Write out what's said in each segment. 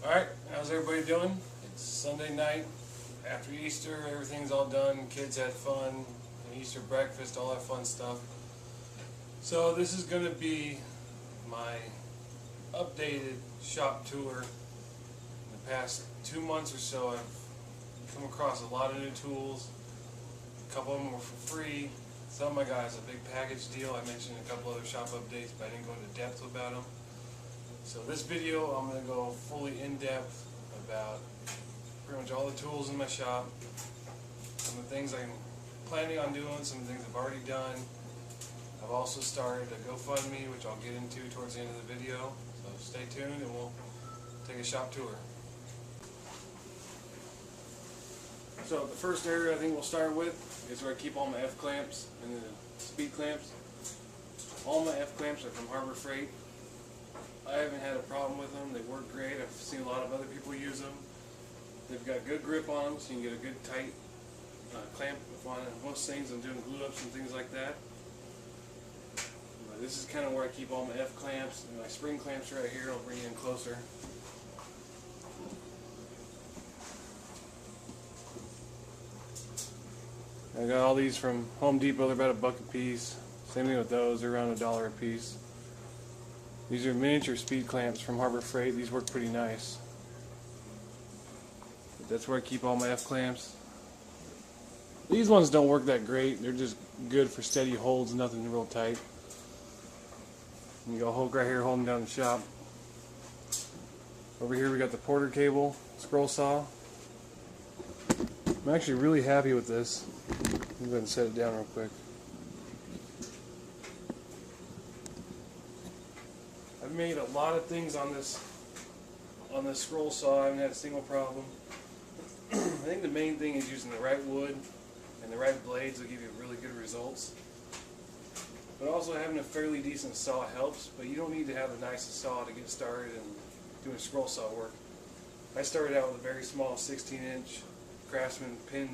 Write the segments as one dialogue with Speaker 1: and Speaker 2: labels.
Speaker 1: Alright, how's everybody doing? It's Sunday night after Easter, everything's all done, kids had fun, Easter breakfast, all that fun stuff. So this is going to be my updated shop tour. In the past 2 months or so I've come across a lot of new tools. A couple of them were for free. Some I got as a big package deal. I mentioned a couple other shop updates, but I didn't go into depth about them. So this video I'm going to go fully in depth about pretty much all the tools in my shop, some of the things I'm planning on doing, some of the things I've already done. I've also started a GoFundMe, which I'll get into towards the end of the video, so stay tuned and we'll take a shop tour. So the first area I think we'll start with is where I keep all my F-clamps and the speed clamps. All my F-clamps are from Harbor Freight. I haven't had a problem with them. They work great. I've seen a lot of other people use them. They've got good grip on them, so you can get a good tight clamp on most things. I'm doing glue-ups and things like that. But this is kind of where I keep all my F-clamps. And my spring clamps right here. I'll bring you in closer. I got all these from Home Depot. They're about $1 a piece. Same thing with those. They're around $1 a piece. These are miniature speed clamps from Harbor Freight. These work pretty nice. But that's where I keep all my F-clamps. These ones don't work that great. They're just good for steady holds, nothing real tight. And you got a hook right here holding down the shop. Over here we got the Porter cable scroll saw. I'm actually really happy with this. I'm going to go ahead and set it down real quick. I've made a lot of things on this scroll saw. I haven't had a single problem. I think the main thing is using the right wood and the right blades will give you really good results. But also having a fairly decent saw helps, but you don't need to have the nicest saw to get started and doing scroll saw work. I started out with a very small 16-inch Craftsman pin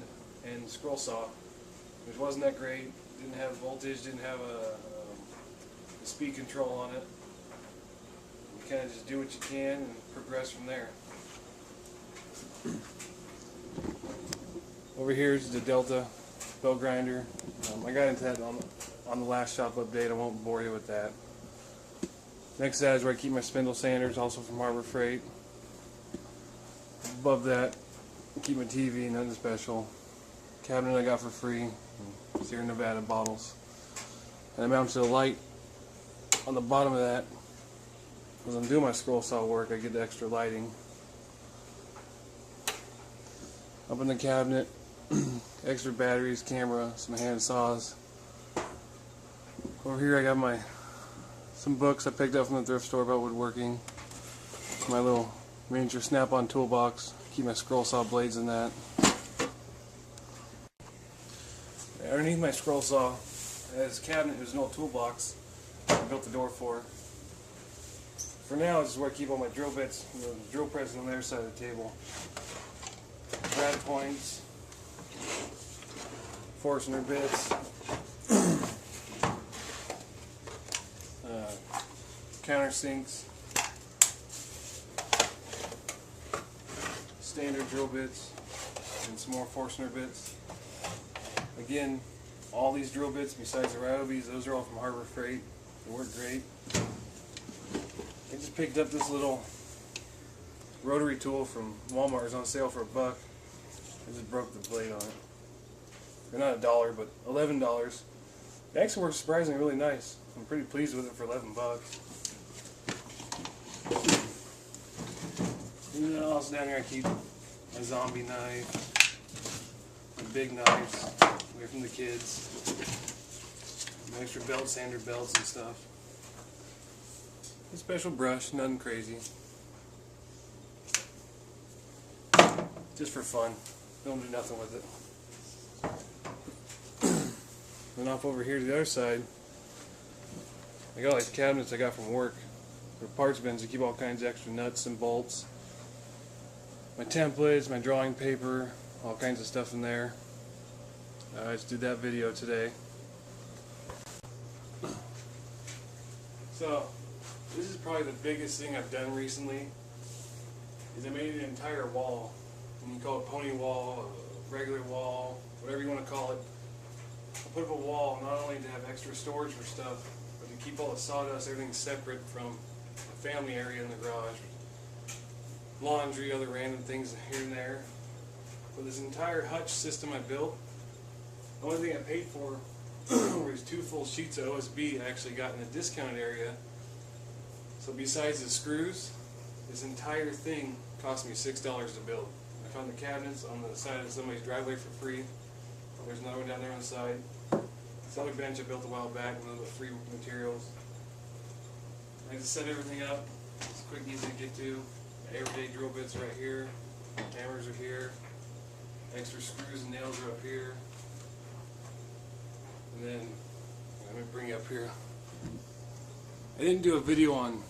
Speaker 1: and scroll saw, which wasn't that great. Didn't have voltage, didn't have a speed control on it. You kind of just do what you can and progress from there. Over here is the Delta belt grinder. I got into that on the last shop update. I won't bore you with that. Next to that is where I keep my spindle sanders, also from Harbor Freight. Above that, I keep my TV, nothing special. Cabinet I got for free, Sierra Nevada bottles. And I mounted a light on the bottom of that. As I'm doing my scroll saw work, I get the extra lighting. Up in the cabinet, extra batteries, camera, some hand saws. Over here I got some books I picked up from the thrift store about woodworking. My little miniature snap-on toolbox. Keep my scroll saw blades in that. Underneath my scroll saw is a cabinet. There's an old toolbox I built the door for. For now, this is where I keep all my drill bits. The drill press on the other side of the table. Brad points, Forstner bits, countersinks, standard drill bits, and some more Forstner bits. Again, all these drill bits besides the Ryobis, those are all from Harbor Freight. They work great. I just picked up this little rotary tool from Walmart. It was on sale for $1. I just broke the blade on it. Or not $1, but $11. It actually works surprisingly really nice. I'm pretty pleased with it for $11. And then also down here I keep a zombie knife, my big knives, away from the kids, my extra belt sander belts and stuff. A special brush, nothing crazy. Just for fun. Don't do nothing with it. Then off over here to the other side, I got all these cabinets I got from work. They're parts bins. I keep all kinds of extra nuts and bolts. My templates, my drawing paper, all kinds of stuff in there. I just did that video today. So, this is probably the biggest thing I've done recently, is I made an entire wall. And you call it pony wall, a regular wall, whatever you want to call it. I put up a wall not only to have extra storage for stuff, but to keep all the sawdust, everything separate from the family area in the garage. Laundry, other random things here and there. But this entire hutch system I built, the only thing I paid for was 2 full sheets of OSB I actually got in the discounted area. So besides the screws, this entire thing cost me $6 to build. I found the cabinets on the side of somebody's driveway for free. There's another one down there on the side. This other bench I built a while back with the free materials. I just set everything up. It's quick, easy to get to. Everyday drill bits right here. Hammers are here. Extra screws and nails are up here. And then, let me bring you up here. I didn't do a video on,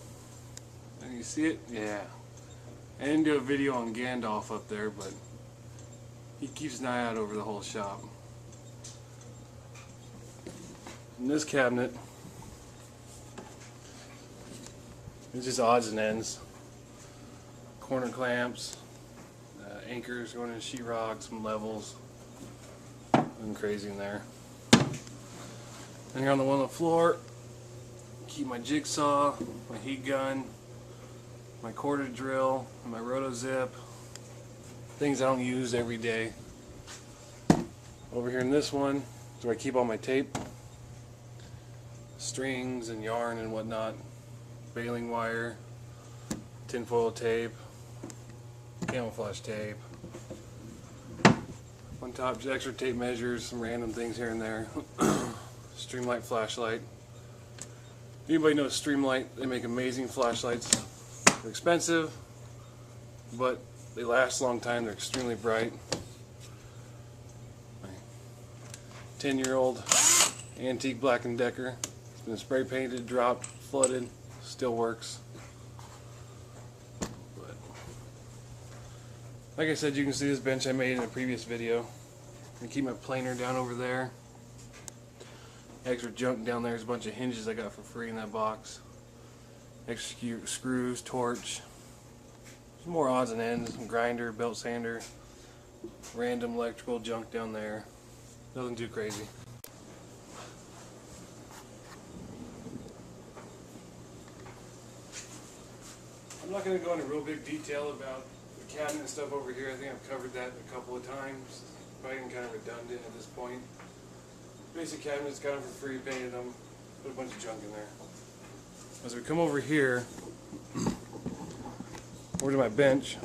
Speaker 1: can you see it? Yeah. I didn't do a video on Gandalf up there, but he keeps an eye out over the whole shop. In this cabinet, it's just odds and ends. Corner clamps, anchors going in sheetrock, some levels, nothing crazy in there. And here on the one on the floor, keep my jigsaw, my heat gun, my corded drill, and my roto zip, things I don't use every day. Over here in this one is where I keep all my tape, strings and yarn and whatnot, baling wire, tinfoil tape, camouflage tape. On top, just extra tape measures, some random things here and there. Streamlight flashlight. If anybody knows Streamlight, they make amazing flashlights. They're expensive, but they last a long time. They're extremely bright. My 10-year-old antique Black & Decker. It's been spray painted, dropped, flooded, still works. But like I said, you can see this bench I made in a previous video. I keep my planer down over there. Extra junk down there is a bunch of hinges I got for free in that box. Extra screws, torch, some more odds and ends, some grinder, belt sander, random electrical junk down there. Nothing too crazy. I'm not going to go into real big detail about the cabinet and stuff over here. I think I've covered that a couple of times. Probably kind of redundant at this point. Basic cabinets, got them for free, painted them, put a bunch of junk in there. As we come over here, over to my bench,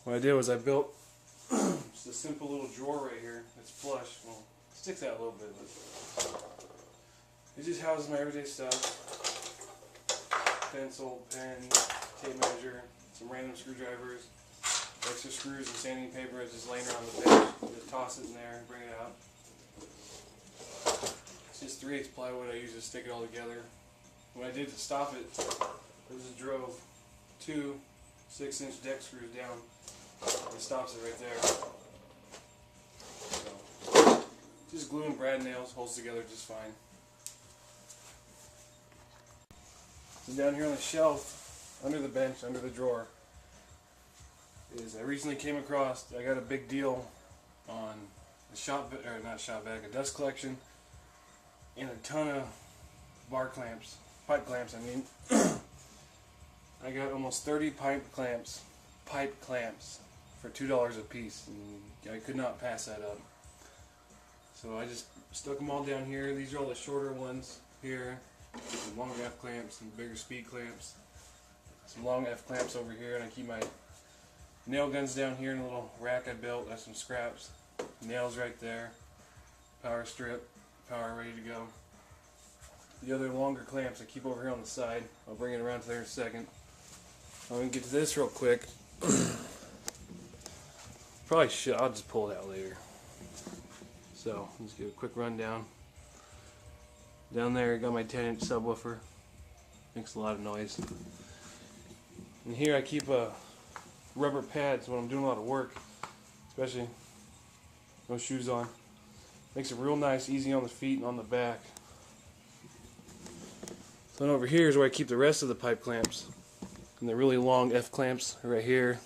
Speaker 1: what I did was I built just a simple little drawer right here. It's flush. Well, it sticks out a little bit, but it just houses my everyday stuff. Pencil, pen, tape measure, some random screwdrivers, extra screws and sanding paper is just laying around the bench. Just toss it in there and bring it out. It's just 3/8 plywood. I usually stick it all together. What I did to stop it, I just drove 2 6-inch deck screws down. It stops it right there. So, just glue and brad nails holds together just fine. And down here on the shelf, under the bench, under the drawer, is I recently came across, I got a big deal on a dust collection and a ton of pipe clamps I mean. I got almost 30 pipe clamps for $2 a piece, and I could not pass that up. So I just stuck them all down here. These are all the shorter ones here. Some longer F clamps, some bigger speed clamps, some long F clamps over here, and I keep my nail guns down here in a little rack I built. That's some scraps. Nails right there. Power strip, power ready to go. The other longer clamps I keep over here on the side. I'll bring it around to there in a second. I'm going to get to this real quick. Probably should, I'll just pull it out later. So, let's give a quick rundown. Down there I got my 10-inch subwoofer. Makes a lot of noise. And here I keep rubber pads when I'm doing a lot of work, especially no shoes on. Makes it real nice, easy on the feet and on the back. So then over here is where I keep the rest of the pipe clamps. And the really long F-clamps are right here.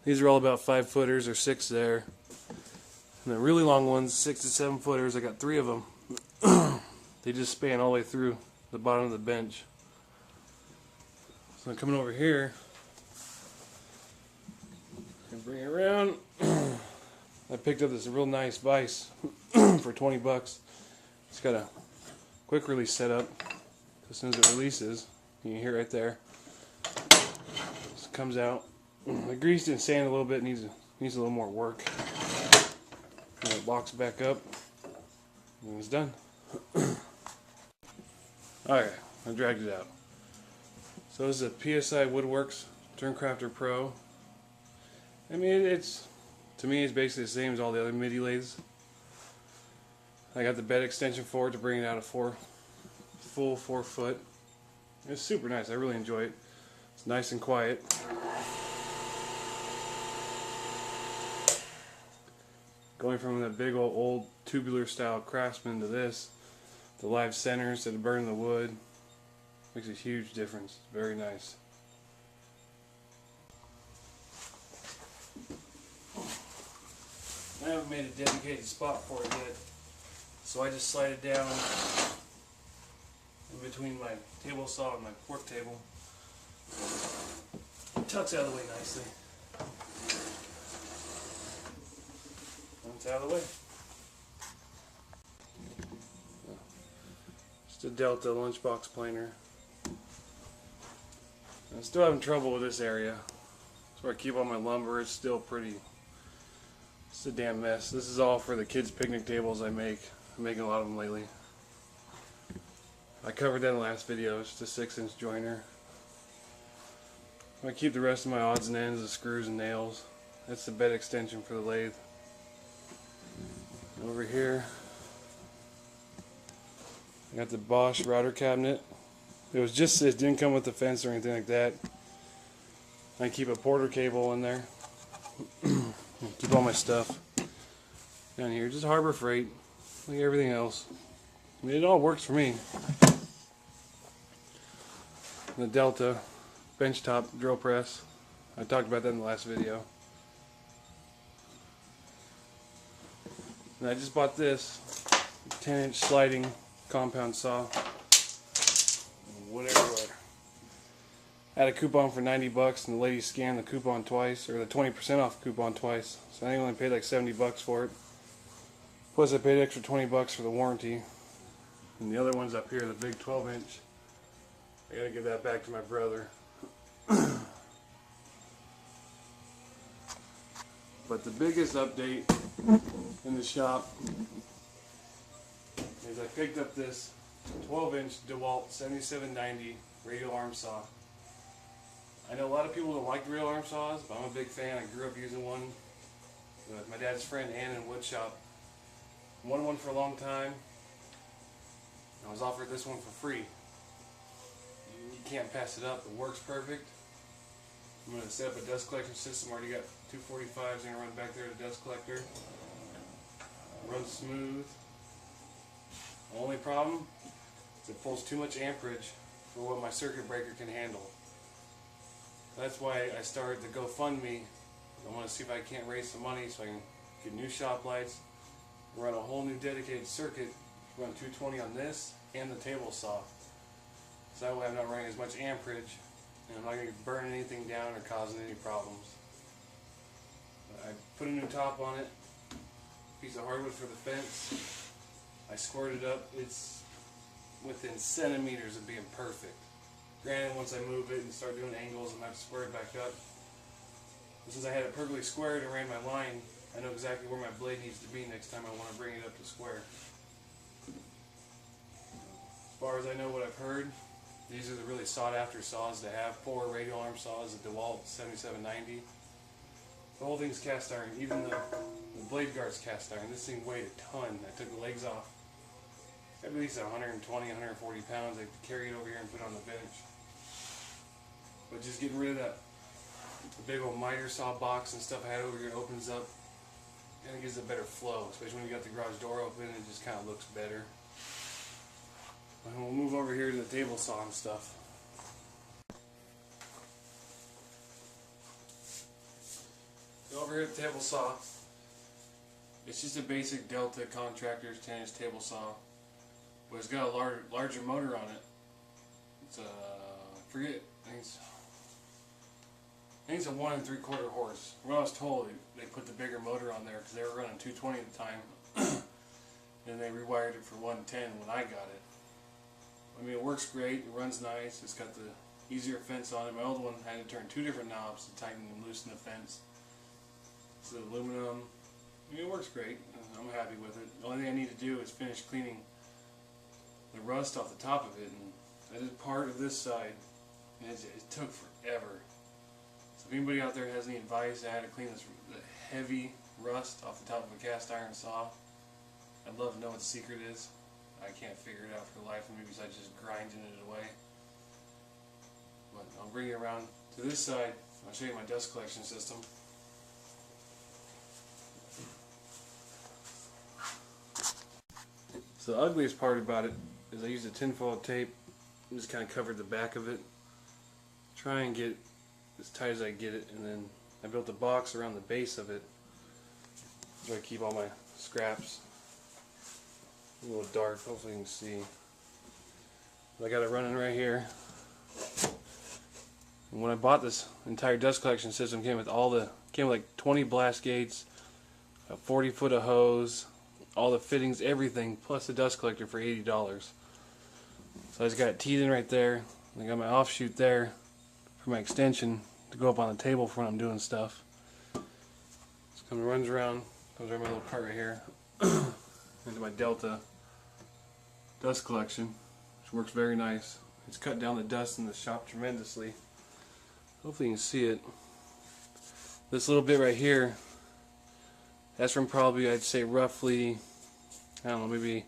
Speaker 1: These are all about 5 footers or 6 there. And the really long ones, 6 to 7 footers, I got 3 of them. They just span all the way through the bottom of the bench. So I'm coming over here and bring it around. I picked up this real nice vise for 20 bucks. It's got a quick release setup. As soon as it releases, you can hear it right there. It comes out. I greased it and sanded a little bit. Needs a little more work. And it locks back up, and it's done. Alright, I dragged it out. So this is a PSI Woodworks Turncrafter Pro. I mean, to me it's basically the same as all the other MIDI lathes. I got the bed extension for it to bring it out a full 4 foot. It's super nice. I really enjoy it. It's nice and quiet. Going from the big old tubular style Craftsman to this, the live centers that burn the wood, makes a huge difference. Very nice. I haven't made a dedicated spot for it yet, so I just slide it down in between my table saw and my pork table. It tucks out of the way nicely. It's out of the way. Just a Delta lunchbox planer. I'm still having trouble with this area. That's where I keep all my lumber. It's still pretty. It's a damn mess. This is all for the kids' picnic tables I make. I'm making a lot of them lately. I covered that in the last video. It's just a 6-inch joiner. I keep the rest of my odds and ends, the screws and nails. That's the bed extension for the lathe. Over here, I got the Bosch router cabinet. It didn't come with the fence or anything like that. I keep a Porter cable in there. Keep all my stuff down here. Just Harbor Freight, like everything else. I mean, it all works for me. The Delta benchtop drill press. I talked about that in the last video. And I just bought this 10-inch sliding compound saw. Whatever. I had a coupon for 90 bucks, and the lady scanned the coupon twice, or the 20% off coupon twice. So I only paid like 70 bucks for it. Plus I paid extra 20 bucks for the warranty. And the other one's up here, the big 12-inch. I gotta give that back to my brother. But the biggest update in the shop is I picked up this 12-inch DeWalt 7790 radial arm saw. I know a lot of people don't like radial arm saws, but I'm a big fan. I grew up using one with my dad's friend Ann in wood shop. I wanted one for a long time. I was offered this one for free. You can't pass it up. It works perfect. I'm going to set up a dust collection system. Already got 245s. I'm going to run back there to dust collector. Runs smooth. The only problem is it pulls too much amperage for what my circuit breaker can handle. That's why I started the GoFundMe. I want to see if I can't raise some money so I can get new shop lights, run a whole new dedicated circuit, run 220 on this and the table saw. So that way I'm not running as much amperage and I'm not going to burn anything down or causing any problems. I put a new top on it, piece of hardwood for the fence. I squared it up. It's within centimeters of being perfect. Granted, once I move it and start doing angles, I'm going to have to square it back up. But since I had it perfectly squared and ran my line, I know exactly where my blade needs to be next time I want to bring it up to square. As far as I know what I've heard, these are the really sought after saws to have. 4 radial arm saws, the DeWalt 7790. The whole thing's cast iron, even the blade guard's cast iron. This thing weighed a ton. I took the legs off. At least 120, 140 pounds. I carry it over here and put it on the bench. But just getting rid of that the big old miter saw box and stuff I had over here, it opens up and it gives a better flow, especially when you got the garage door open. It just kind of looks better. And we'll move over here to the table saw and stuff. over here at the table saw. It's just a basic Delta Contractors 10-inch table saw, but it's got a larger motor on it. It's I forget, I think it's a 1 3/4 horse. When I was told, they put the bigger motor on there because they were running 220 at the time, and they rewired it for 110 when I got it. I mean, it works great, it runs nice, it's got the easier fence on it. My old one I had to turn 2 different knobs to tighten and loosen the fence. It's aluminum. I mean, it works great. I'm happy with it. The only thing I need to do is finish cleaning the rust off the top of it, and I did part of this side, and it took forever. So if anybody out there has any advice on how to clean the heavy rust off the top of a cast iron saw, I'd love to know what the secret is. I can't figure it out for the life of me besides just grinding it away. But I'll bring you around to this side. I'll show you my dust collection system. So the ugliest part about it is I used a tinfoil tape and just kind of covered the back of it. Try and get as tight as I get it, and then I built a box around the base of it where I keep all my scraps. A little dark, hopefully you can see. I got it running right here. And when I bought this entire dust collection system, came with like 20 blast gates, a 40-foot of hose, all the fittings, everything, plus the dust collector for $80. So I just got it teed in right there. I got my offshoot there for my extension to go up on the table for when I'm doing stuff. Just runs around, comes around my little cart right here into my Delta dust collection, which works very nice. It's cut down the dust in the shop tremendously. Hopefully you can see it. This little bit right here, that's from probably, I'd say roughly, I don't know, maybe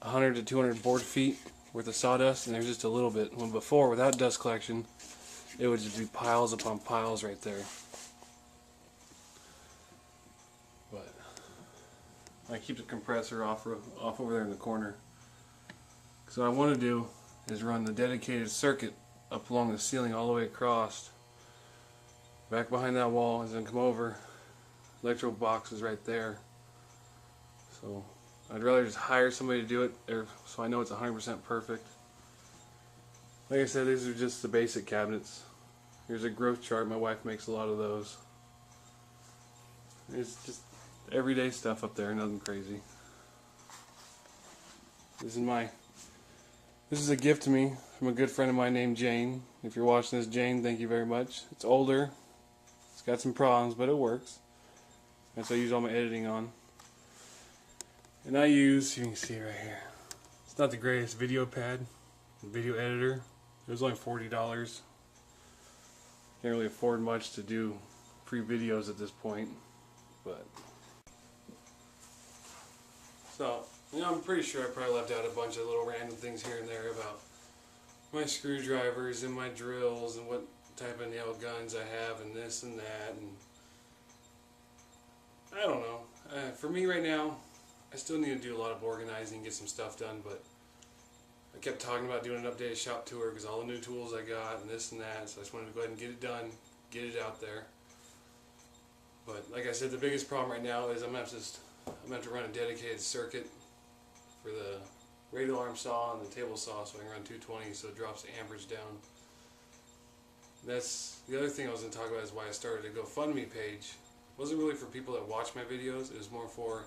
Speaker 1: 100 to 200 board feet worth of sawdust, and there's just a little bit. When before, without dust collection, it would just be piles upon piles right there. But I keep the compressor off over there in the corner. So what I want to do is run the dedicated circuit up along the ceiling all the way across, back behind that wall, and then come over. Electro box is right there. So I'd rather just hire somebody to do it so I know it's 100% perfect. Like I said, these are just the basic cabinets. Here's a growth chart. My wife makes a lot of those. It's just everyday stuff up there, nothing crazy. This is a gift to me from a good friend of mine named Jane. If you're watching this, Jane, thank you very much. It's older. It's got some problems, but it works. That's what I use all my editing on. And I use, you can see right here, it's not the greatest video pad, video editor. It was only $40. Can't really afford much to do free videos at this point, but so, you know, I'm pretty sure I probably left out a bunch of little random things here and there about my screwdrivers and my drills and what type of nail guns I have and this and that, and I don't know. For me right now, I still need to do a lot of organizing and get some stuff done, but I kept talking about doing an updated shop tour because all the new tools I got and this and that, so I just wanted to go ahead and get it done, get it out there. But like I said, the biggest problem right now is I'm gonna have to run a dedicated circuit for the radial arm saw and the table saw so I can run 220 so it drops the amperage down. That's the other thing I was going to talk about, is why I started a GoFundMe page. It wasn't really for people that watch my videos, it was more for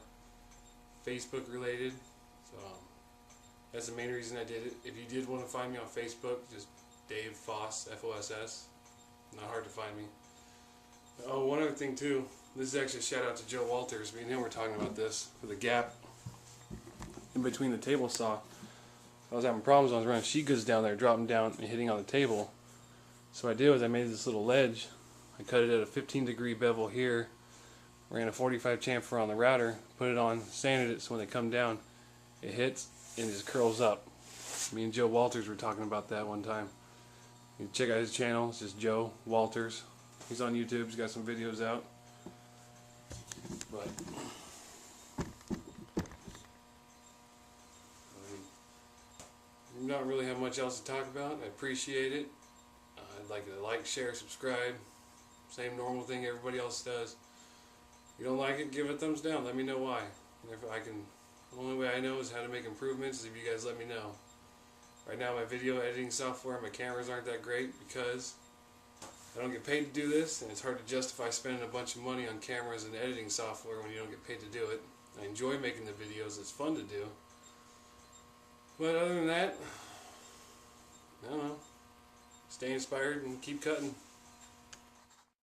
Speaker 1: Facebook related. So that's the main reason I did it. If you did want to find me on Facebook, just Dave Foss, F-O-S-S. Not hard to find me. Oh, one other thing too. This is actually a shout out to Joe Walters. Me and him were talking about this, for the gap in between the table saw. I was having problems. I was running sheet goods down there, dropping down and hitting on the table. So what I did was I made this little ledge. I cut it at a 15-degree bevel here, ran a 45 chamfer on the router, put it on, sanded it so when they come down, it hits and it just curls up. Me and Joe Walters were talking about that one time. You can check out his channel. It's just Joe Walters. He's on YouTube. He's got some videos out. But I don't really have much else to talk about. I appreciate it. I'd like to like, share, subscribe. Same normal thing everybody else does. you don't like it, give it a thumbs down. Let me know why. And if I can, the only way I know is how to make improvements is if you guys let me know. Right now my video editing software, my cameras aren't that great because I don't get paid to do this, and it's hard to justify spending a bunch of money on cameras and editing software when you don't get paid to do it. I enjoy making the videos, it's fun to do. But other than that, I don't know. Stay inspired and keep cutting.